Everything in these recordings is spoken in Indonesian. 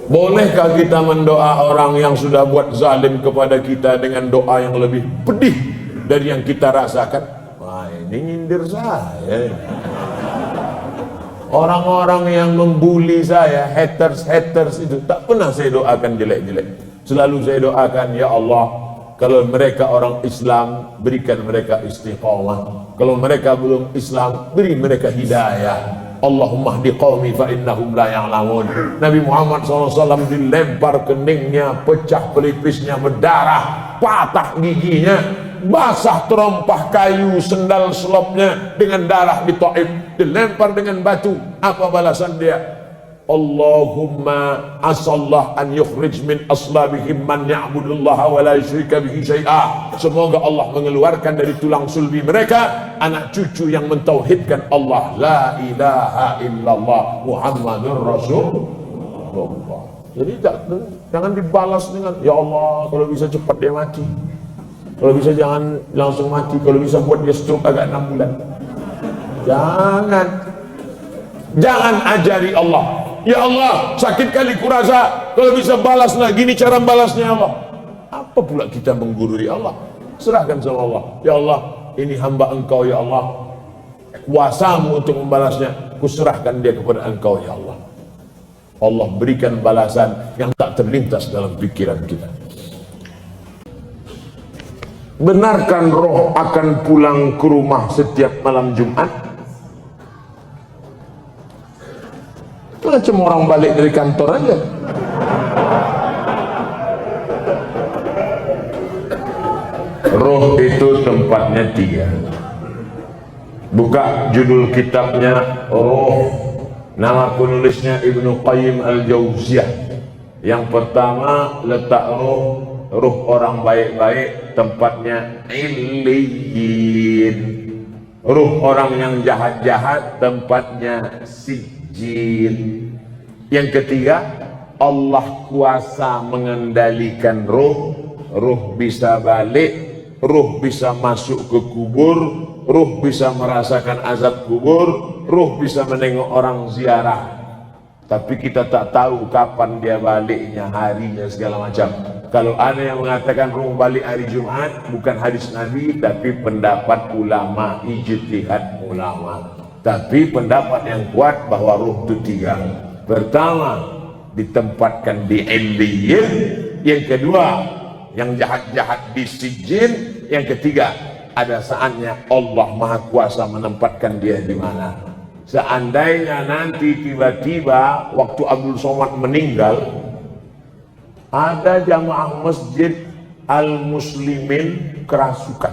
Bolehkah kita mendoa orang yang sudah buat zalim kepada kita dengan doa yang lebih pedih dari yang kita rasakan? Wah, ini nyindir saya. Orang-orang yang membuli saya, haters itu tak pernah saya doakan jelek-jelek. Selalu saya doakan, ya Allah, kalau mereka orang Islam, berikan mereka istiqamah. Kalau mereka belum Islam, beri mereka hidayah. Allahumma hdi qaumi fa innahum la ya'lamun. Nabi Muhammad SAW dilempar keningnya, pecah pelipisnya, berdarah, patah giginya, basah terompah kayu sendal selopnya dengan darah di Taif, dilempar dengan batu. Apa balasan dia? Allahumma asallah an yukhrij min aslabihim man ya'budullaha wa la yusyrika bihi syai'a. Semoga Allah mengeluarkan dari tulang sulbi mereka anak cucu yang mentauhidkan Allah, la ilaha illallah Muhammadur Rasulullah. Jadi jangan dibalas dengan ya Allah, kalau bisa cepat dia mati, kalau bisa jangan langsung mati, kalau bisa buat dia stroke agak 6 bulan. Jangan ajari Allah, ya Allah sakit kali kurasa, kalau bisa balaslah gini cara balasnya Allah. Apa pula kita menggurui Allah? Serahkan sama Allah. Ya Allah, ini hamba engkau ya Allah, kuasamu untuk membalasnya, kuserahkan dia kepada engkau ya Allah. Allah berikan balasan yang tak terlintas dalam pikiran kita. Benarkan roh akan pulang ke rumah setiap malam Jumat? Macam orang balik dari kantor aja. Roh itu tempatnya 3. Buka judul kitabnya Roh, nama penulisnya Ibnu Qayyim Al-Jauziyah. Yang pertama, letak roh orang baik-baik tempatnya Illiyin. Roh orang yang jahat-jahat tempatnya Sijjin. Yang ketiga, Allah kuasa mengendalikan roh bisa balik, roh bisa masuk ke kubur, roh bisa merasakan azab kubur, roh bisa menengok orang ziarah. Tapi kita tak tahu kapan dia baliknya, harinya, segala macam. Kalau ada yang mengatakan roh balik hari Jumat, bukan hadis Nabi, tapi pendapat ulama, ijtihad ulama. Tapi pendapat yang kuat bahwa ruh itu 3. Pertama, ditempatkan di Illiyin. Yang kedua, yang jahat-jahat di Sijjin. Yang ketiga, ada saatnya Allah Maha Kuasa menempatkan dia di mana. Seandainya nanti tiba-tiba waktu Abdul Somad meninggal, ada jamaah masjid Al-Muslimin kerasukan,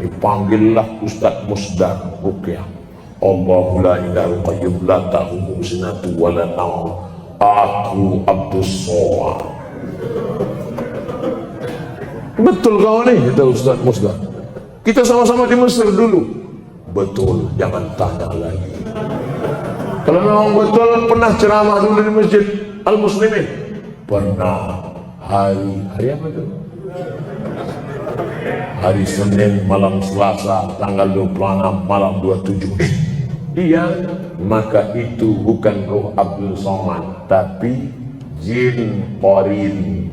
dipanggillah Ustadz Musdar Ruqyah. Allahu la ilaha qayyum la ta'khudhuhu sinatun wa la nawm. Aku Abdus Somad. Betul kau nih, kata Ustadz Musdar. Kita sama-sama di Mesir dulu. Betul, jangan tanya lagi. Kalau memang betul pernah ceramah dulu di Masjid Al-Muslimin. Pernah. Hari apa itu? Hari Senin malam Selasa tanggal 26 malam 27. Iya, maka itu bukan roh Abdul Somad, tapi jin qarin.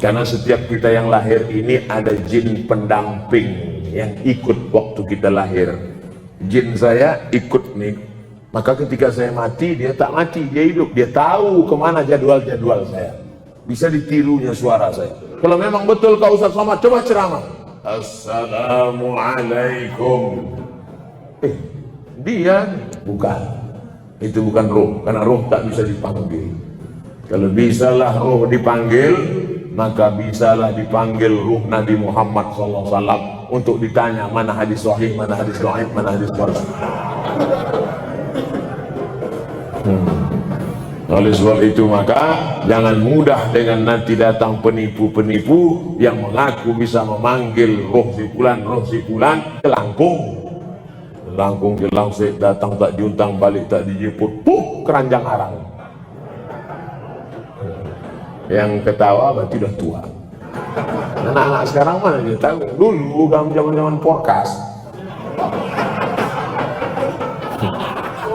Karena setiap kita yang lahir ini ada jin pendamping yang ikut waktu kita lahir. Jin saya ikut nih, maka ketika saya mati dia tak mati, dia hidup. Dia tahu kemana jadwal-jadwal saya, bisa ditirunya suara saya. Kalau memang betul kau Ustaz Somad, coba ceramah. Assalamualaikum. Dia bukan, itu bukan roh, karena roh tak bisa dipanggil. Kalau bisalah roh dipanggil, maka bisalah dipanggil ruh Nabi Muhammad SAW untuk ditanya mana hadis sahih, mana hadis dhaif, mana hadis palsu. Oleh sebab itu maka jangan mudah dengan nanti datang penipu-penipu yang mengaku bisa memanggil roh si fulan ke Langkung. Langkung ke Langsik, datang tak diuntang, balik tak dijemput, keranjang arang. Yang ketawa berarti udah tua. Anak-anak sekarang mana dia tahu? Dulu zaman-zaman podcast,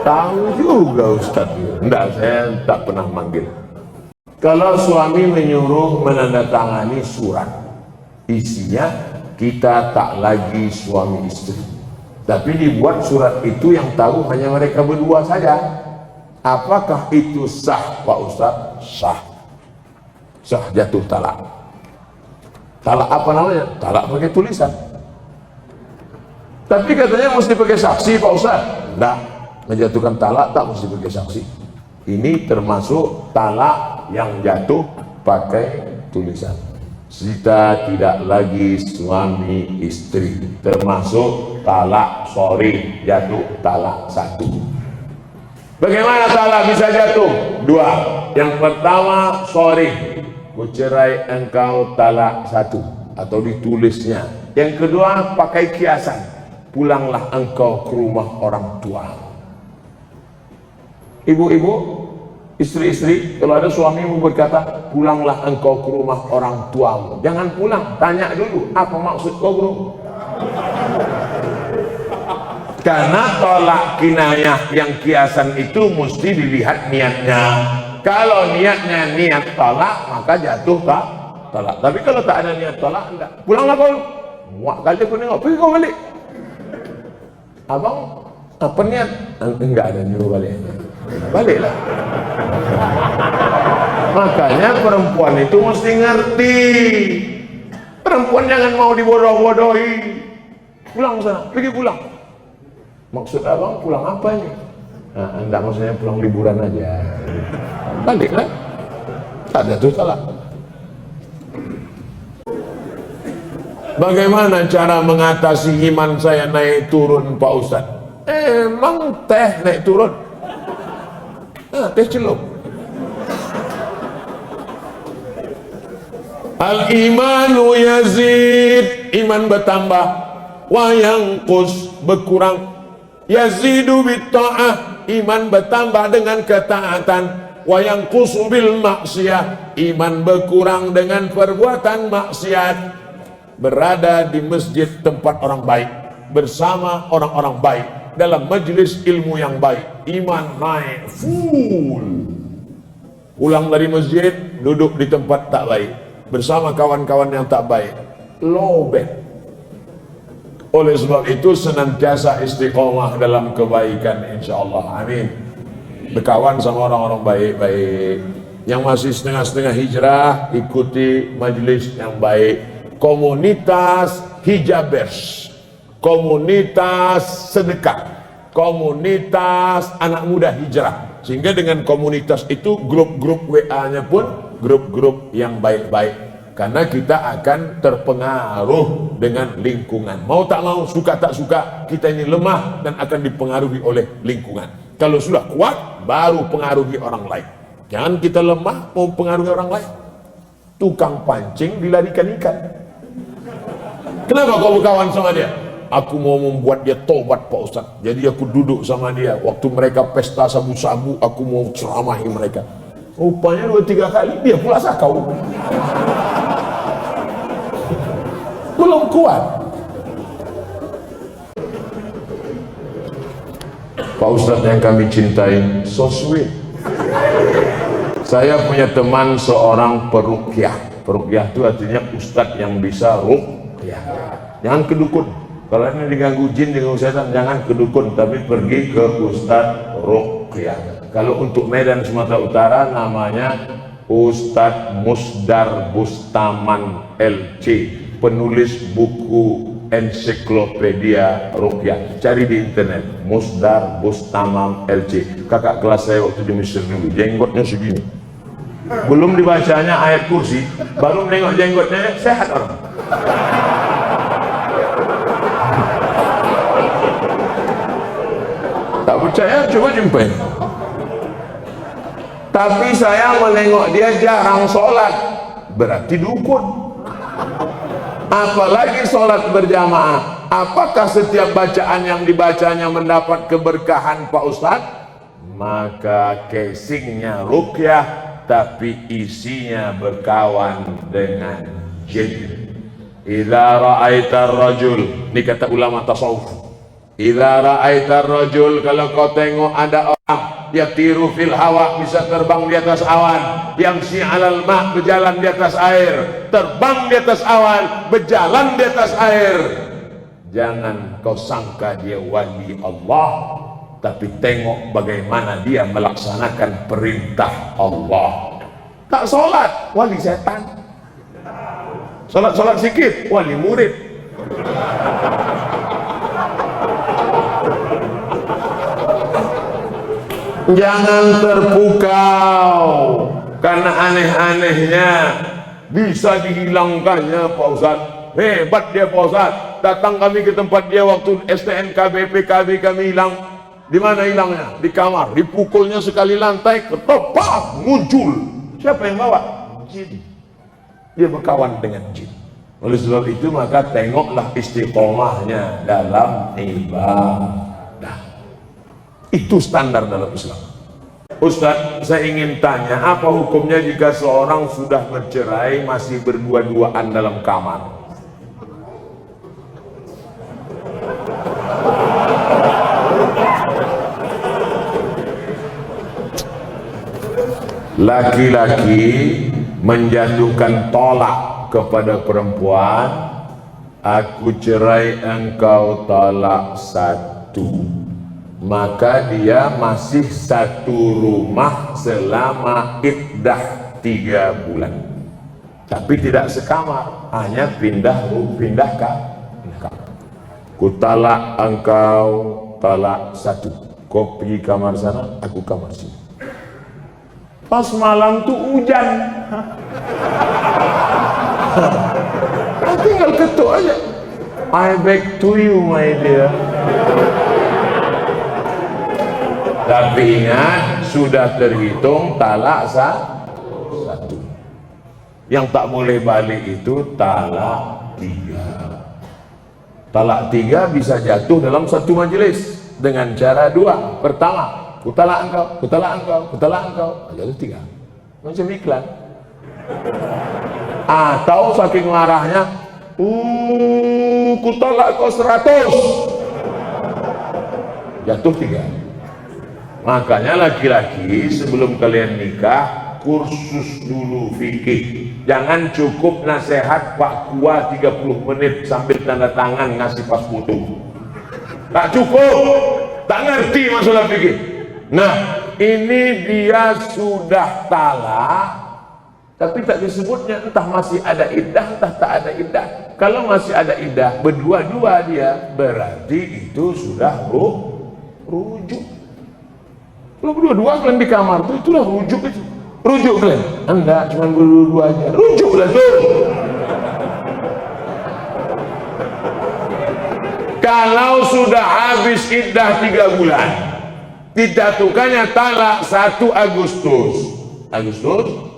Tahu juga Ustaz. Enggak, saya tak pernah manggil. Kalau suami menyuruh menandatangani surat, isinya kita tak lagi suami istri, tapi dibuat surat itu yang tahu hanya mereka berdua saja. Apakah itu sah Pak Ustaz? Sah. Sah jatuh talak. Talak apa namanya? Talak pakai tulisan. Tapi katanya mesti pakai saksi Pak Ustaz. Enggak, menjatuhkan talak tak mesti pakai saksi. Ini termasuk talak yang jatuh pakai tulisan. Kita tidak lagi suami istri, termasuk talak sorry, jatuh talak satu. Bagaimana talak bisa jatuh? Dua. Yang pertama, sorry, kucerai engkau talak satu, atau ditulisnya. Yang kedua, pakai kiasan, pulanglah engkau ke rumah orang tua. Ibu-ibu, istri-istri, kalau ada suamimu berkata, pulanglah engkau ke rumah orang tuamu, jangan pulang, tanya dulu, apa maksud kau bro? Karena tolak kinayah yang kiasan itu mesti dilihat niatnya. Kalau niatnya niat tolak, maka jatuh tak tolak. Tapi kalau tak ada niat tolak, enggak. Pulanglah kau. Muak kali aku nengok, pergi kau balik. Abang, apa niat? Enggak ada nyuruh balik. Baliklah. Makanya perempuan itu mesti ngerti. Perempuan jangan mau dibodoh-bodohi. Pulang sana, pergi pulang. Maksud abang pulang apa ini? Nah, enggak, maksudnya pulang liburan aja. Baliklah. Tak ada tuh salah. Bagaimana cara mengatasi iman saya naik turun Pak Ustaz? Emang teh naik turun? Teh celup. Al-imanu yazid, iman bertambah, wa yanqus, berkurang. Yazidu bitta'ah, iman bertambah dengan ketaatan, wa yanqusu bil maksiyah, iman berkurang dengan perbuatan maksiat. Berada di masjid tempat orang baik, bersama orang-orang baik, dalam majelis ilmu yang baik, iman naik full. Pulang dari masjid, duduk di tempat tak baik, bersama kawan-kawan yang tak baik, low bed. Oleh sebab itu senantiasa istiqomah dalam kebaikan, insyaallah, amin. Berkawan sama orang-orang baik-baik. Yang masih setengah-setengah hijrah, ikuti majelis yang baik. Komunitas hijabers, komunitas sedekah, komunitas anak muda hijrah. Sehingga dengan komunitas itu grup-grup WA-nya pun grup-grup yang baik-baik. Karena kita akan terpengaruh dengan lingkungan. Mau tak mau, suka tak suka, kita ini lemah dan akan dipengaruhi oleh lingkungan. Kalau sudah kuat, baru pengaruhi orang lain. Jangan kita lemah, mau pengaruhi orang lain. Tukang pancing dilarikan ikan. Kenapa kau berkawan sama dia? Aku mau membuat dia tobat Pak Ustaz. Jadi aku duduk sama dia. Waktu mereka pesta sabu-sabu, aku mau ceramahi mereka. Rupanya 2-3 kali dia pula sakau. Belum kuat. Pak Ustaz yang kami cintai, so sweet. Saya punya teman seorang peruqyah. Peruqyah itu artinya ustaz yang bisa ruqyah. Jangan ke dukun. Kalau ini diganggu jin, diganggu setan, jangan ke dukun, tapi pergi ke ustaz ruqyah. Kalau untuk Medan Sumatera Utara namanya Ustadz Musdar Bustaman LC, penulis buku ensiklopedia ruqyah. Cari di internet, Musdar Bustaman LC. Kakak kelas saya waktu di Mesir dulu, jenggotnya segini. Belum dibacanya ayat kursi, baru nengok jenggotnya, sehat orang. Tak percaya, coba jumpain. Tapi saya menengok dia jarang sholat, berarti dukun. Apalagi sholat berjamaah. Apakah setiap bacaan yang dibacanya mendapat keberkahan Pak Ustadz? Maka casingnya ruqyah, tapi isinya berkawan dengan jin. Idza ra'aitar rajul, ini kata ulama tasawuf, Idza ra'aitar rajul, kalau kau tengok ada orang yatiru fil hawa, bisa terbang di atas awan, yamsi 'alal ma', berjalan di atas air, terbang di atas awan, berjalan di atas air, jangan kau sangka dia wali Allah, tapi tengok bagaimana dia melaksanakan perintah Allah. Tak sholat, wali setan. Sholat sikit, wali murid. Jangan terpukau karena aneh-anehnya bisa dihilangkannya Pak Ustaz. Hebat dia Pak Ustaz. Datang kami ke tempat dia waktu STNK BPKB, kami hilang. Di mana hilangnya? Di kamar. Dipukulnya sekali lantai, ketoprak, muncul. Siapa yang bawa? Jin. Dia berkawan dengan jin. Oleh sebab itu maka tengoklah istiqomahnya dalam ibadah. Itu standar dalam Islam. Ustaz, saya ingin tanya, apa hukumnya jika seorang sudah bercerai masih berdua-duaan dalam kamar? Laki-laki menjatuhkan tolak kepada perempuan, aku cerai engkau talak satu, maka dia masih satu rumah selama iddah 3 bulan, tapi tidak sekamar, hanya pindah kamar. Ku talak engkau talak satu, kau pergi kamar sana, aku kamar sini. Pas malam tuh hujan, tinggal ketuk aja, I beg to you my dear. Tapi ingat, sudah terhitung talak satu. Yang tak boleh balik itu talak 3. Talak 3 bisa jatuh dalam satu majelis dengan cara 2. Pertama, ku talak engkau, ku talak engkau, ku talak engkau, jatuh 3. Macam iklan. Atau saking marahnya, ku talak kau 100, jatuh 3. Makanya laki-laki sebelum kalian nikah, kursus dulu fikih. Jangan cukup nasihat Pak Kua 30 menit sambil tanda tangan ngasih pas foto. Tak cukup, tak ngerti masalah fikih. Nah, ini dia sudah talak, tapi tak disebutnya, entah masih ada iddah, entah tak ada iddah. Kalau masih ada iddah, berdua-dua dia, berarti itu sudah rujuk. Kalau berdua-dua kalian di kamar tuh, itulah rujuk itu. Rujuk kalian? Enggak, cuma berdua-dua aja. Rujuklah tuh. Kalau sudah habis iddah 3 bulan, dijatuhkannya talak 1 Agustus,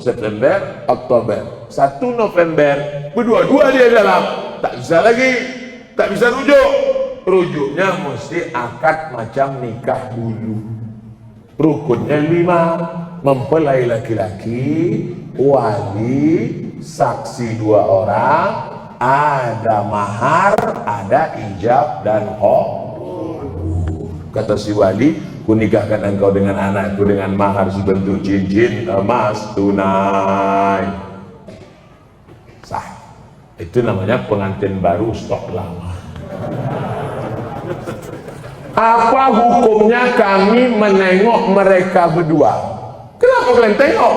September, Oktober, 1 November, berdua-dua dia dalam, tak bisa lagi, tak bisa rujuk. Rujuknya mesti akad macam nikah dulu. Rukunnya 5, mempelai laki-laki, wali, saksi 2 orang, ada mahar, ada ijab dan kata si wali, ku nikahkan engkau dengan anakku dengan mahar sebentuk cincin emas tunai. Sah. Itu namanya pengantin baru stok lama. Apa hukumnya kami menengok mereka berdua? Kenapa kalian tengok?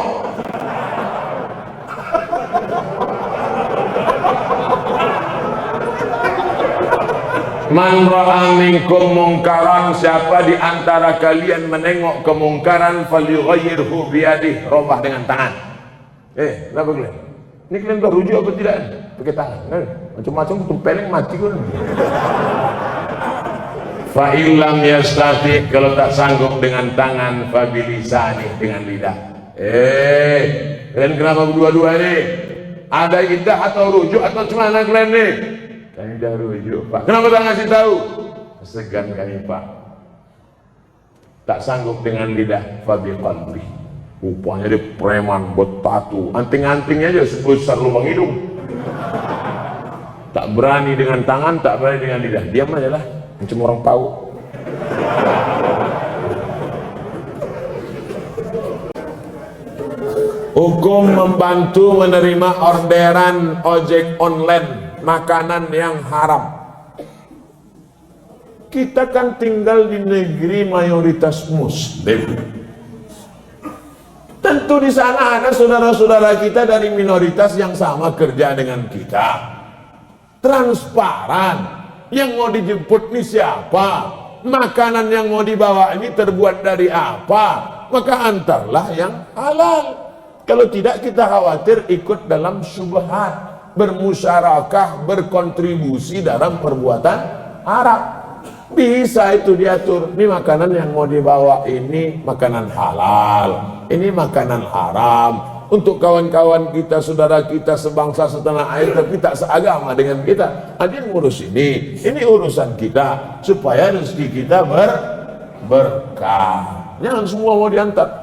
Man ra'a minkum mungkaran, siapa di antara kalian menengok kemungkaran, falyughayyirhu biyadihi, robah dengan tangan. Kenapa kalian? Ini kalian udah rujuk apa tidak? Pakai tangan. Macam-macam tempeleng mati kan. Fa illam yastati, kalau tak sanggup dengan tangan, fa bilisani, dengan lidah. Kalian kenapa berdua-dua ini? Ada iddah atau rujuk atau cuma anak kalian nih? Kami dah rujuk Pak. Kenapa tak ngasih tahu? Segan kami Pak. Tak sanggup dengan lidah, fa biqalbi. Rupanya dia preman bertatu, anting-antingnya aja sebesar lubang hidung. Tak berani dengan tangan, tak berani dengan lidah. Diam aja lah. macam orang tahu. Hukum membantu menerima orderan ojek online makanan yang haram. Kita kan tinggal di negeri mayoritas muslim. Tentu di sana ada saudara-saudara kita dari minoritas yang sama kerja dengan kita. Transparan. Yang mau dijemput ini siapa? Makanan yang mau dibawa ini terbuat dari apa? Maka antarlah yang halal. Kalau tidak kita khawatir ikut dalam syubhat, bermusyarakah, berkontribusi dalam perbuatan haram. Bisa itu diatur. Ini makanan yang mau dibawa ini makanan halal, ini makanan haram. Untuk kawan-kawan kita, saudara kita sebangsa setanah air tapi tak seagama dengan kita, ada yang ngurus ini urusan kita supaya rezeki kita berkah. Jangan semua mau diantar.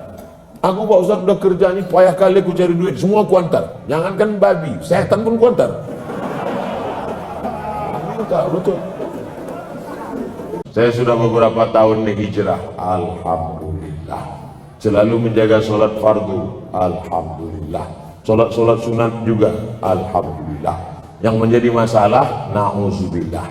Aku Pak Ustaz udah kerja nih, payah kali aku cari duit, semua ku antar. Jangankan babi, setan pun ku antar. Betul. Saya sudah beberapa tahun nih hijrah, alhamdulillah. Selalu menjaga sholat fardu, alhamdulillah. Sholat sunat juga, alhamdulillah. Yang menjadi masalah, na'udzubillah,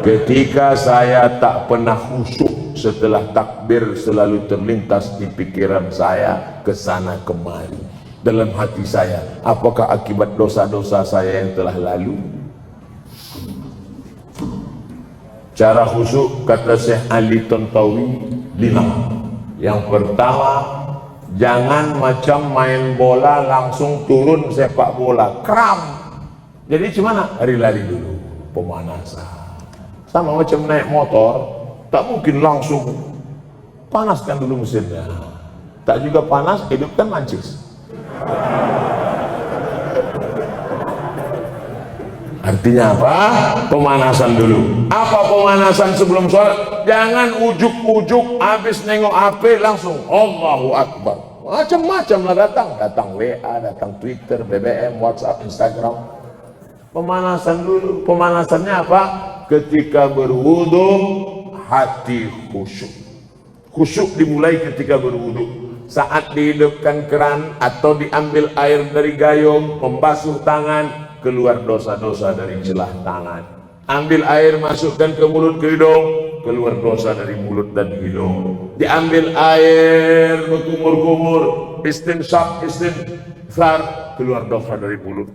ketika saya tak pernah khusyuk setelah takbir, selalu terlintas di pikiran saya kesana kemari dalam hati saya, apakah akibat dosa-dosa saya yang telah lalu? Cara khusyuk kata Syekh Ali Tontowi 5. Yang pertama, jangan macam main bola langsung turun sepak bola, kram. Jadi gimana? Lari-lari dulu, pemanasan. Sama macam naik motor, tak mungkin langsung panaskan dulu mesinnya. Tak juga panas, hidupkan mancis. Artinya apa? Pemanasan dulu. Apa pemanasan sebelum sholat? Jangan ujuk-ujuk habis nengok HP langsung Allahu Akbar. Macam-macam lah datang WA, datang Twitter, BBM, WhatsApp, Instagram. Pemanasan dulu. Pemanasannya apa? Ketika berwudu, hati khusyuk. Khusyuk dimulai ketika berwudu. Saat dihidupkan keran atau diambil air dari gayung, membasuh tangan, keluar dosa-dosa dari celah tangan. Ambil air, masukkan ke mulut, ke hidung, keluar dosa dari mulut dan hidung. Diambil air, berkumur-kumur, istinsyaq, istinthar, keluar dosa dari mulut.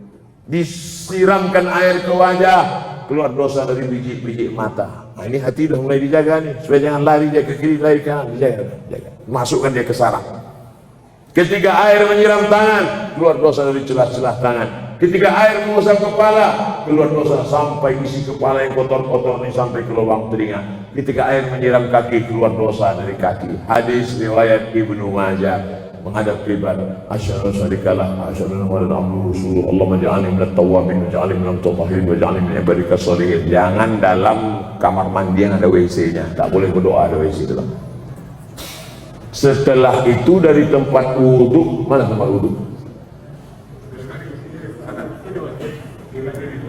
Disiramkan air ke wajah, keluar dosa dari biji-biji mata. Nah, ini hati sudah mulai dijaga nih, supaya jangan lari dia ke kiri, lari ke kanan, dijaga. Masukkan dia ke sarang. Ketika air menyiram tangan, keluar dosa dari celah-celah tangan. Ketika air mengusap kepala, keluar dosa sampai isi kepala yang kotor-kotor ini sampai ke lubang telinga. Ketika air menyiram kaki, keluar dosa dari kaki. Hadis riwayat Ibnu Majah, menghadap kiblat. Asyhadu an la ilaha illallah, asyhadu anna Muhammadan abduhu wa rasuluhu. Allahumma ij'alni minat tawwabin waj'alni minal mutatahhirin waj'alni min ibadika sholihin. Jangan dalam kamar mandi yang ada WC-nya, tak boleh berdoa ada WC itu. Setelah itu dari tempat wudhu, mana tempat wudhu?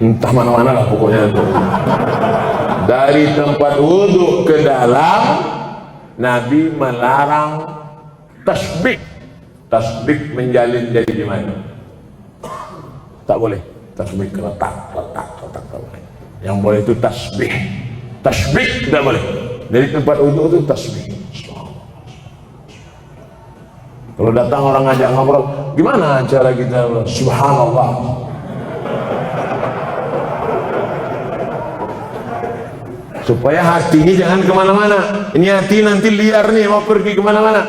Entah mana-mana lah pokoknya. Dari tempat wudhu ke dalam, Nabi melarang tasbih. Tasbih menjalin jadi gimana? Tak boleh. Tasbih letak. Tak boleh. Yang boleh itu tasbih. Tasbih tidak boleh. Dari tempat wudhu itu tasbih. Kalau datang orang ngajak ngobrol, gimana cara kita? Subhanallah. Supaya hatinya jangan kemana-mana. Ini hati nanti liar nih, mau pergi kemana-mana.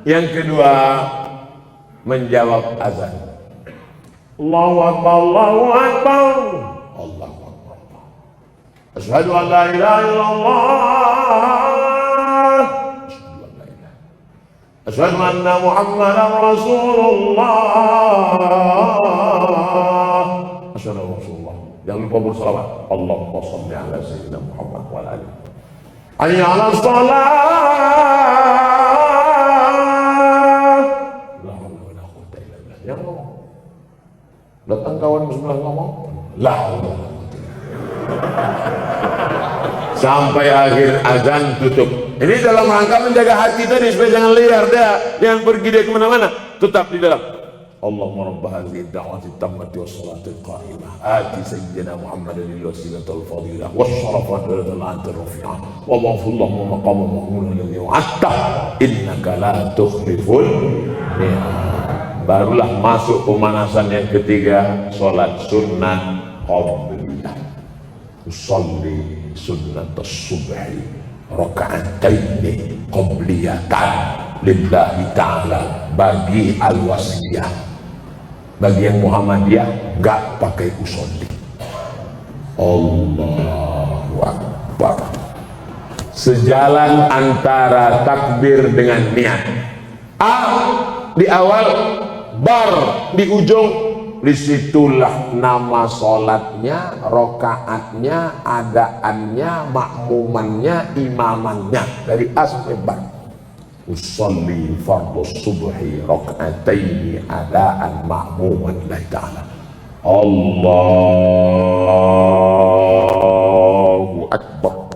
Yang kedua, menjawab azan. Allahu Akbar, Allahu Akbar, Allahu Akbar. Asyhadu an la ilaha illallah, asyhadu anna Muhammadan Rasulullah, asyhadu anna Rasulullah. Jangan lupa bersalawat. Allahumma shalli ala sayyidina Muhammad wa ala alihi. Hayya 'alas shalah. La haula wala quwwata illa billah. Yang ngomong. Datang kawan sebelah ngomong, la haula wala quwwata illa billah. sampai akhir azan tutup. Ini dalam rangka menjaga hati tadi supaya jangan liar dah, jangan pergi dia kemana-mana, tetap di dalam. Allahumma rabb hadhihi ad-da'wati tammati was-salati al-qa'imah ati sayyidina Muhammadan al-wasilata wal-fadilah was-sharafata wal-'adl rafi'ah wa ma'fullahu maqama mahmud alladhi wa'atta innaka la tukhliful mi'ad. Barulah masuk pemanasan yang ketiga, salat sunnah qabliyah. Usolli sunnat as-subhi raka'ataini qabliyatan lillahi ta'ala bagi al-wasiyah. Bagi yang Muhammadiyah gak pakai usolli. Allahu Akbar. Sejalan antara takbir dengan niat. A di awal, bar di ujung. Disitulah nama sholatnya, rokaatnya, adaannya, makmumannya, imamannya, dari A sampai bar. Usolli fardhu subhi rak'ataini adaan ma'muman lillahi ta'ala. Allahu Akbar.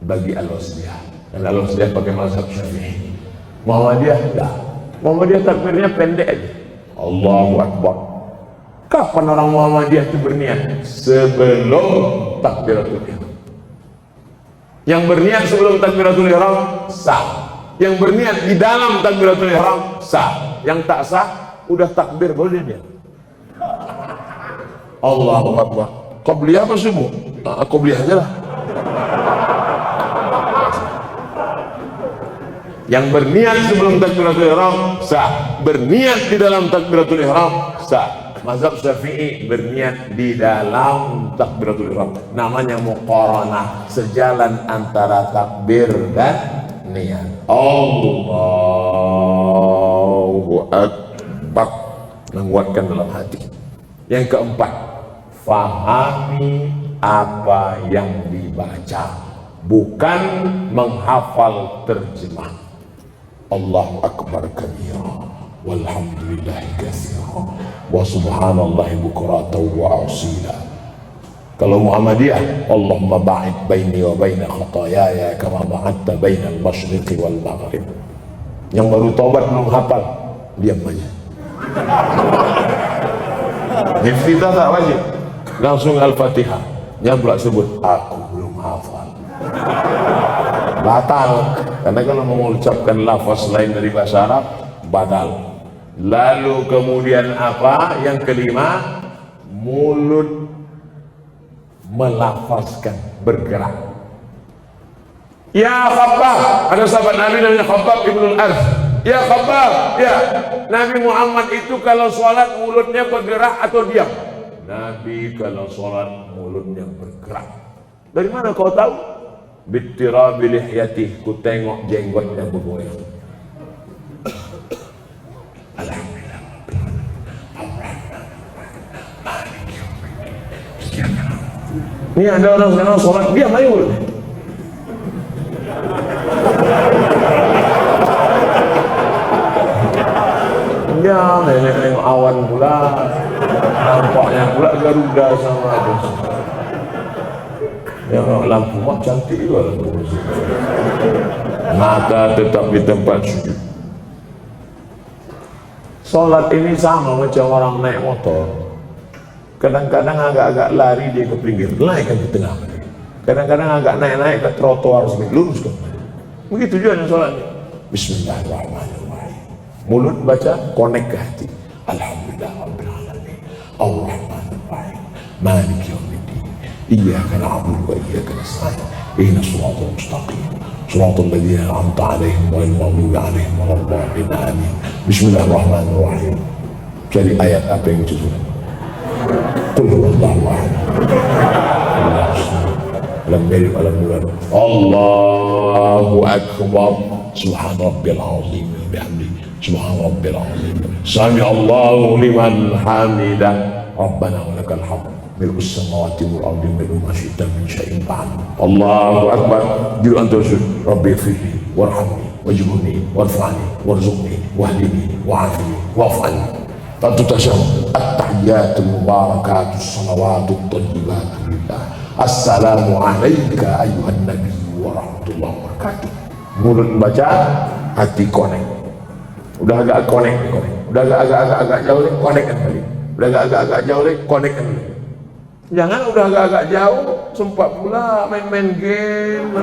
Bagi al-wasliyah, dan al-wasliyah pakai mazhab Syafi'i. Muhammadiyah dah, Muhammadiyah takbirnya pendek aja, Allahu Akbar. Kapan orang Muhammadiyah itu berniat? Sebelum takbiratul ihram. Yang berniat sebelum takbiratul ihram sah. Yang berniat di dalam takbiratul ihram sah. Yang tak sah udah takbir boleh dia. Allahu Akbar. Qabliyah apa subuh? Qabliyah aja lah. Yang berniat sebelum takbiratul ihram sah. Berniat di dalam takbiratul ihram sah. Mazhab Syafi'i berniat di dalam takbiratul ihram, namanya muqaranah, sejalan antara takbir dan niat. Allahu Akbar, menguatkan dalam hati. Yang keempat, fahami apa yang dibaca, bukan menghafal terjemah. Allahu Akbar kabira walhamdulillahi katsira wa subhanallahi bukratan wa asila. Kalau Muhammadiyah, Allahumma ba'id baini wa baina khataayaya kama ba'adta baina al-masyriqi wal maghrib. Yang baru taubat belum hafal, diam aja. Iftitah tak wajib, langsung Al-Fatihah. Yang pula sebut aku belum hafal, batal. Karena kalau mengucapkan lafaz lain dari bahasa Arab batal. Lalu kemudian apa? Yang kelima, mulut melafazkan, bergerak. Ya Khabbab, ada sahabat Nabi namanya Khabbab ibn al-Arz. Ya Khabbab, ya Nabi Muhammad itu kalau sholat mulutnya bergerak atau diam? Nabi kalau sholat mulutnya bergerak. Dari mana kau tahu? Bittirabi lihyatih, ku tengok jenggotnya bergoyang. Ini ada orang sekarang sholat diam aja mulutnya. Ya nengok awan pula, nampaknya pula Garuda sama ada. Ya lampu mak cantik juga lampu. Mata tetap di tempat sujud. Sholat ini sama macam orang naik motor. Kadang-kadang agak-agak lari dia ke pinggir, naik kan di tengah. Kadang-kadang agak naik-naik ke trotoar sedikit, lurus ke. Begitu juga yang sholatnya. Bismillahirrahmanirrahim. Mulut baca, connect ke hati. Alhamdulillah rabbil alamin. Ar-Rahmanir-Rahim. Maliki yaumiddin. Iyyaka na'budu wa iyyaka nasta'in. Ihdinas siratal mustaqim. Siratal ladzina an'amta 'alaihim ghairil maghdubi 'alaihim waladdallin. Amin. Bismillahirrahmanirrahim. Cari ayat apa yang itu? Qul huwallahu ahad. Lam yalid wa lam yulad. Allahu akbar. Subhan rabbil azim wa bihamdihi. Subhan rabbil azim. Sami Allahu liman hamidah. Rabbana wa lakal hamd. Mil'us samawati wal ardi wa ma syi'ta min syai'in ba'd. Allahu akbar. Juru antus Rabbi firli warhamni wajibuni warfa'ni warzuqni wahdini wa'afini wa'afani. Tentu tasyahud at-tahiyatul mubarakatus salawatut thayyibatu lillah Assalamu alayka ayuhan nabi wa rahmatullahi wa barakatuh. Mulut baca, hati connect. Udah agak connect. Udah agak jauh, connect kembali. Udah agak jauh, connect kembali. Jangan udah agak jauh, sempat pula main-main game.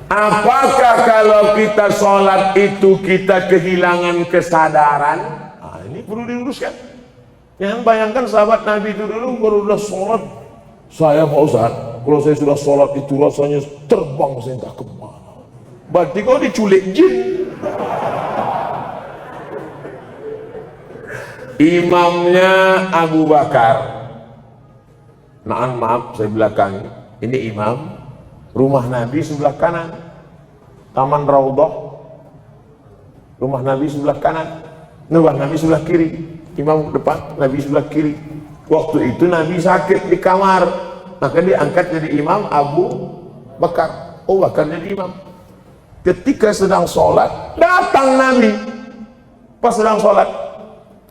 Apakah kalau kita sholat itu kita kehilangan kesadaran? Nah, ini perlu diluruskan. Jangan bayangkan sahabat Nabi itu dulu kalau sudah sholat, saya Pak Ustaz, kalau saya sudah sholat itu rasanya terbang saya entah kemana. Berarti kau diculik jin. Imamnya Abu Bakar. Maaf saya belakang. Ini imam. Rumah Nabi sebelah kanan, Taman Raudhah. Rumah Nabi sebelah kanan, rumah Nabi sebelah kiri. Imam depan, Nabi sebelah kiri. Waktu itu Nabi sakit di kamar, maka diangkat jadi imam Abu Bakar. Oh, Bakar jadi imam. Ketika sedang sholat, datang Nabi. Pas sedang sholat,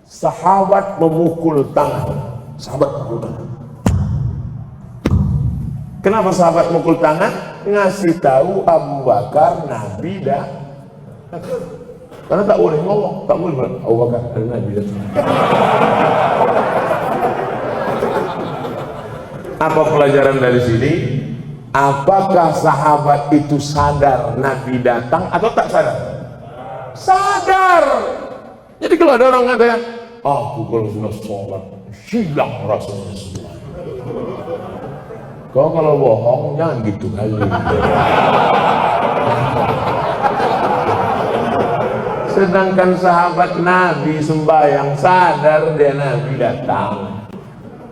sahabat memukul tangan. Sahabat memukul tangan. Kenapa sahabat mukul tangan? Ngasih tahu Abu Bakar Nabi dah. Karena tak boleh ngomong, tak boleh bilang Abu Bakar ada Nabi dah. Apa pelajaran dari sini? Apakah sahabat itu sadar Nabi datang atau tak sadar? Sadar. Jadi kalau ada orang katanya, aku kalau sudah sholat hilang rasanya semua. Kau kalau bohong jangan gitu kali. Sedangkan sahabat Nabi sembahyang sadar dia Nabi datang.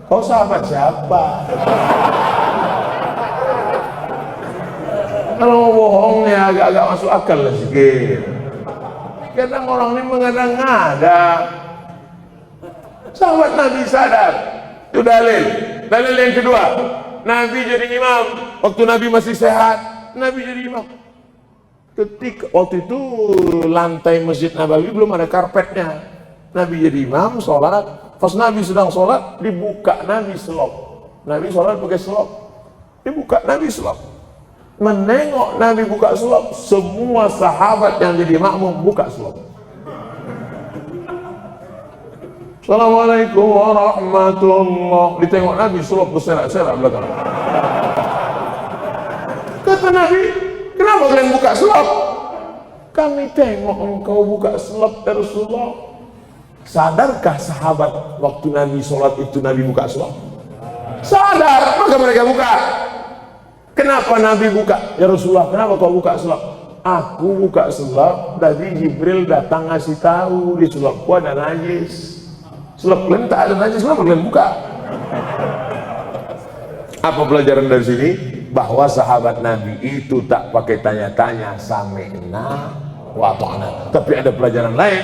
Kau sahabat siapa? Kalau mau bohong ya agak-agak masuk akal lah sedikit. Kadang orang ini mengada-ngada. Sahabat Nabi sadar. Itu dalil. Dalil yang kedua. Nabi jadi imam waktu Nabi masih sehat. Nabi jadi imam ketika waktu itu lantai Masjid Nabawi belum ada karpetnya. Nabi jadi imam sholat. Pas Nabi sedang sholat dibuka Nabi selop. Nabi sholat pakai selop, dibuka Nabi selop. Menengok Nabi buka selop, semua sahabat yang jadi makmum buka selop. Assalamualaikum warahmatullahi. Ditengok Nabi selop berserak-serak belakang. Kata Nabi, kenapa kalian buka selop? Kami tengok engkau buka selop ya Rasulullah. Sadarkah sahabat waktu Nabi sholat itu Nabi buka selop? Sadar, maka mereka buka. Kenapa Nabi buka? Ya Rasulullah, kenapa kau buka selop? Aku buka selop, tadi Jibril datang ngasih tahu di selopku ada najis. Selop kalian tak ada najis, kenapa kalian buka? Apa pelajaran dari sini? Bahwa sahabat Nabi itu tak pakai tanya-tanya, sami'na wa ta'na. Tapi ada pelajaran lain,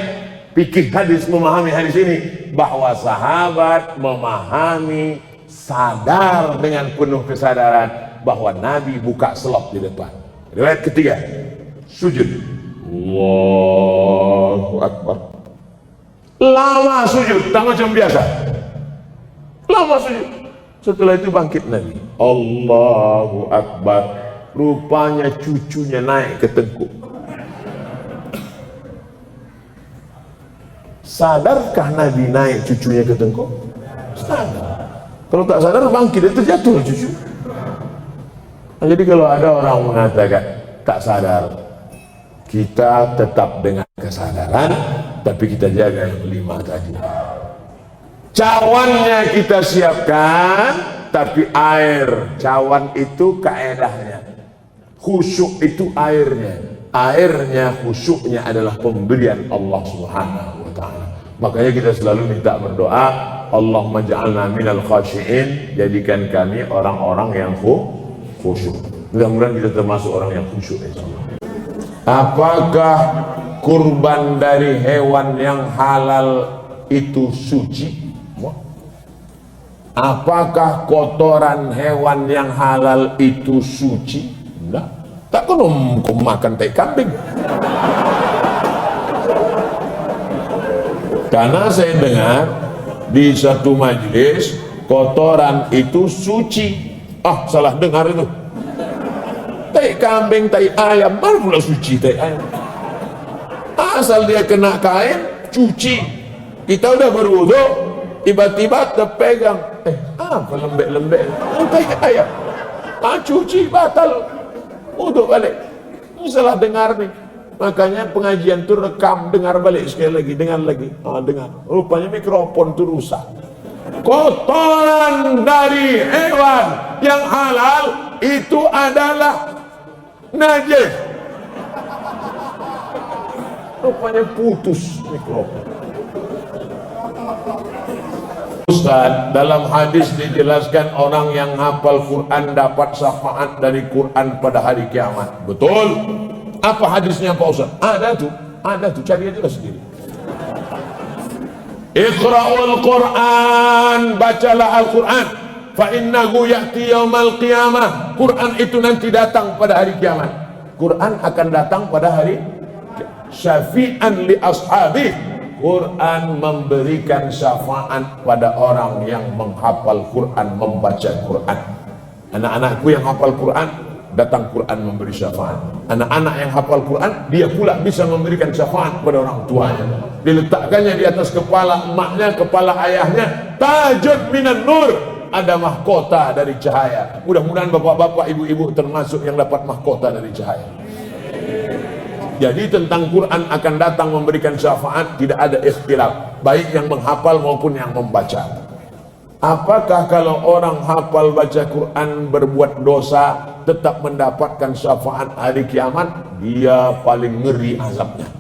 fikih hadis, memahami hadis ini, bahwa sahabat memahami, sadar dengan penuh kesadaran bahwa Nabi buka selop di depan. Riwayat ketiga, sujud. Allahu Akbar. Lama sujud, tak macam biasa. Lama sujud. Setelah itu bangkit Nabi. Allahu Akbar. Rupanya cucunya naik ke tengkuk. Sadarkah Nabi naik cucunya ke tengkuk? Sadar. Kalau tak sadar bangkit, itu jatuh cucu. Nah, jadi kalau ada orang mengatakan tak sadar, kita tetap dengan kesadaran, tapi kita jaga yang 5 tadi. Cawannya kita siapkan, tapi air, cawan itu kaedahnya. Khusyuk itu airnya khusyuknya adalah pemberian Allah Subhanahu wa ta'ala. Makanya kita selalu minta berdoa, Allahumma ja'alna minal khashi'in, jadikan kami orang-orang yang khusyuk. Mudah-mudahan kita termasuk orang yang khusyuk, insyaallah. Apakah kurban dari hewan yang halal itu suci? Apakah kotoran hewan yang halal itu suci? Enggak. Tak kau makan tai kambing. Karena saya dengar di satu majelis kotoran itu suci. Ah, salah dengar itu. Tai kambing, tai ayam, mana pula suci tai ayam? Asal dia kena kain, cuci. Kita udah berwudu, tiba-tiba terpegang. Apa lembek-lembek? Tai ayam. Cuci batal. Wudu balik. Salah dengar nih. Makanya pengajian tuh rekam, dengar balik sekali lagi, dengar lagi. Dengar. Rupanya mikrofon tuh rusak. Kotoran dari hewan yang halal itu adalah najis. Rupanya putus mikrofon. Ustaz, dalam hadis dijelaskan orang yang hafal Quran dapat syafaat dari Quran pada hari kiamat. Betul? Apa hadisnya Pak Ustaz? Ada tuh, cari aja sendiri. Iqra'ul Quran, bacalah Al-Quran. Fa innahu ya'ti yaumal qiyamah. Quran itu nanti datang pada hari kiamat. Quran akan datang pada hari syafi'an li ashabi. Quran memberikan syafaat pada orang yang menghafal Quran, membaca Quran. Anak-anakku yang hafal Quran, datang Quran memberi syafaat. Anak-anak yang hafal Quran, dia pula bisa memberikan syafaat pada orang tuanya. Diletakkannya di atas kepala emaknya, kepala ayahnya, tajud minan nur, ada mahkota dari cahaya. Mudah-mudahan bapak-bapak, ibu-ibu termasuk yang dapat mahkota dari cahaya. Jadi tentang Quran akan datang memberikan syafaat, tidak ada ikhtilaf, baik yang menghafal maupun yang membaca. Apakah kalau orang hafal baca Quran berbuat dosa tetap mendapatkan syafaat hari kiamat? Dia paling ngeri azabnya.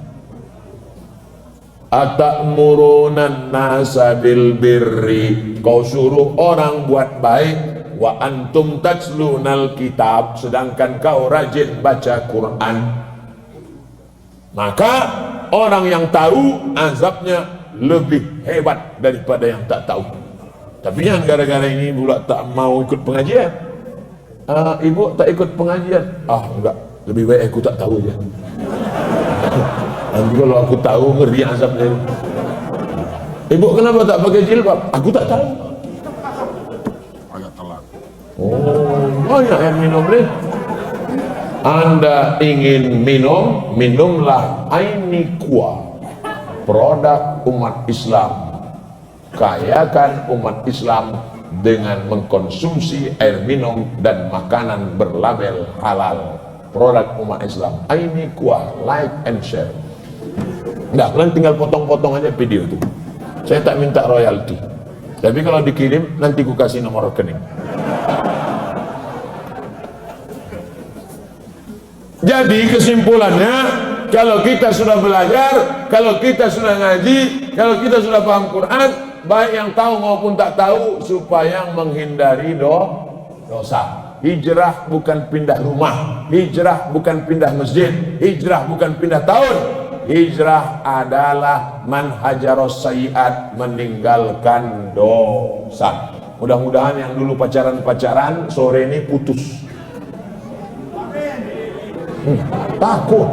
Atamuruna nasa bil birri, kau suruh orang buat baik, wa antum tatslunal kitab, sedangkan kau rajin baca Quran. Maka orang yang tahu azabnya lebih hebat daripada yang tak tahu. Tapi yang gara-gara ini pula tak mau ikut pengajian. Ibu tak ikut pengajian. Enggak, lebih baik aku tak tahu aja. Nanti kalau aku tahu ngeri azabnya. Ibu kenapa tak pakai jilbab? Aku tak tahu. Agak telat. Banyak yang minum nih. Anda ingin minum, minumlah Ainikua, produk umat Islam. Kayakan umat Islam dengan mengkonsumsi air minum dan makanan berlabel halal. Produk umat Islam Ainikua, like and share. Enggak, kalian tinggal potong-potong aja video itu. Saya tak minta royalti. Tapi kalau dikirim nanti ku kasih nomor rekening. Jadi kesimpulannya, kalau kita sudah belajar, kalau kita sudah ngaji, kalau kita sudah paham Quran, baik yang tahu maupun tak tahu, supaya menghindari dosa. Hijrah bukan pindah rumah, hijrah bukan pindah masjid, hijrah bukan pindah tahun. Hijrah adalah man hajaros sayyi'at, meninggalkan dosa. Mudah-mudahan yang dulu pacaran-pacaran sore ini putus. Takut